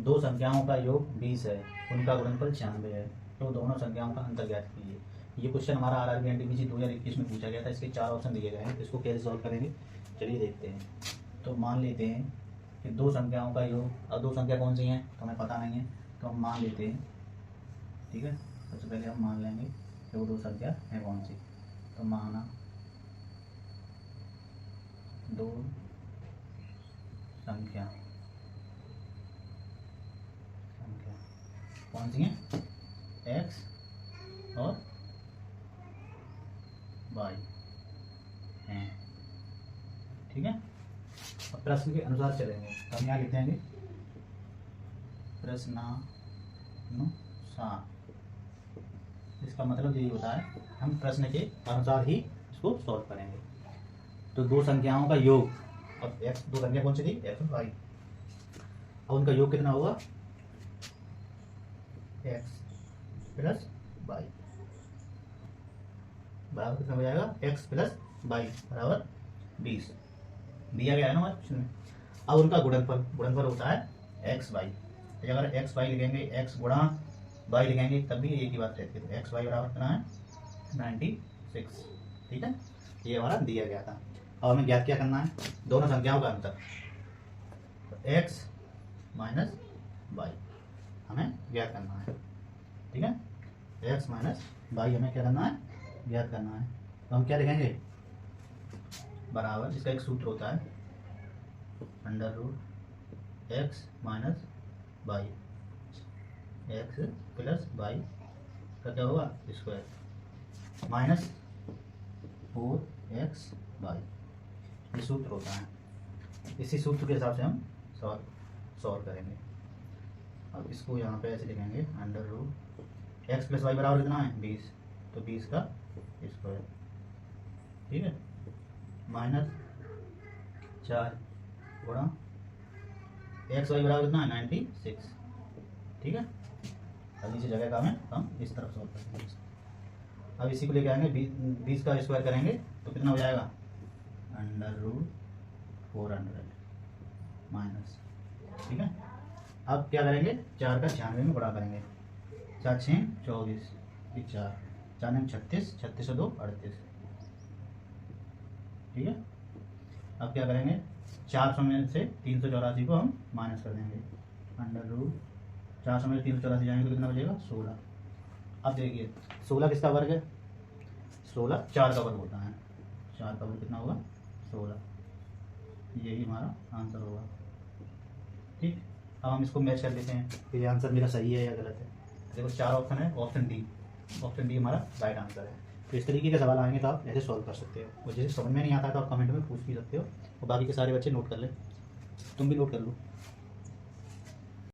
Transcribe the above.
दो संख्याओं का योग 20 है, उनका गुणनफल 96 है, तो दोनों संख्याओं का अंतर ज्ञात कीजिए। ये क्वेश्चन हमारा आरआरबी एनटीपीसी 2021 में पूछा गया था। इसके 4 ऑप्शन दिए गए हैं, इसको कैसे सॉल्व करेंगे चलिए देखते हैं। तो मान लेते हैं कि दो संख्याओं का योग, अब दो संख्या कौन सी हैं तो हमें पता नहीं है, तो हम मान लेते हैं। ठीक है, सबसे पहले हम मान लेंगे कि वो दो संख्या है कौन सी। तो माना दो संख्या कौन सी हैं, x और y हैं। ठीक है, अब प्रश्न के अनुसार चलेंगे, तो हम यहाँ लिख देंगे प्रश्नानुसार। इसका मतलब यही होता है हम प्रश्न के अनुसार ही इसको सॉल्व करेंगे। तो दो संख्याओं का योग, अब x, दो संख्या कौन सी थी, x और y, अब उनका योग कितना होगा, x प्लस y बराबर कितना हो जाएगा, x प्लस y बराबर 20 दिया गया है ना हमारे क्वेश्चन में। अब उनका गुणनफल होता है x y, तो अगर x y लिखेंगे, x गुणा y लिखेंगे तब भी एक ही बात रहती है। तो x y बराबर कितना है 96। ठीक है, ये हमारा दिया गया था। अब हमें ज्ञात क्या करना है, दोनों संख्याओं का अंतर, तो x माइनस y हमें ज्ञात करना है। ठीक है, x माइनस y हमें क्या करना है, ज्ञात करना है। तो हम क्या लिखेंगे, बराबर, इसका एक सूत्र होता है under root x minus y, x plus y का क्या होगा स्क्वायर माइनस 4xy, ये सूत्र होता है। इसी सूत्र के हिसाब से हम सॉल्व करेंगे। अब इसको यहाँ पे ऐसे लिखेंगे under root x plus Y बराबर कितना है 20, तो 20 का स्क्वायर। ठीक है, माइनस 4 गुणा एक्स वाई बराबर कितना है 96। ठीक है, अब इसी जगह का हमें हम इस तरफ सॉल्व करेंगे। अब इसी को लेके आएंगे 20 का स्क्वायर करेंगे तो कितना हो जाएगा अंडर रूट 400 माइनस। ठीक है, अब क्या करेंगे, 4 का 96 में गुणा करेंगे, 4 6 24, 4 9 36, 36 2 38। ठीक है, अब क्या करेंगे, 400 में से 384 को हम माइनस कर देंगे, अंडर रूट 400 में 384 जाएंगे तो कितना बचेगा 16। अब देखिए 16 किसका वर्ग है, 16 4 का वर्ग होता है, 4 का वर्ग कितना होगा 16, यही हमारा आंसर होगा। ठीक, अब हम इसको मैच कर लेते हैं कि ये आंसर मेरा सही है या गलत है। देखो 4 ऑप्शन है, ऑप्शन डी हमारा राइट आंसर है। तो इस तरीके के सवाल आएंगे तो आप ऐसे सॉल्व कर सकते हो, और जैसे समझ में नहीं आता तो आप कमेंट में पूछ भी सकते हो, और बाकी के सारे बच्चे नोट कर लें, तुम भी नोट कर लो।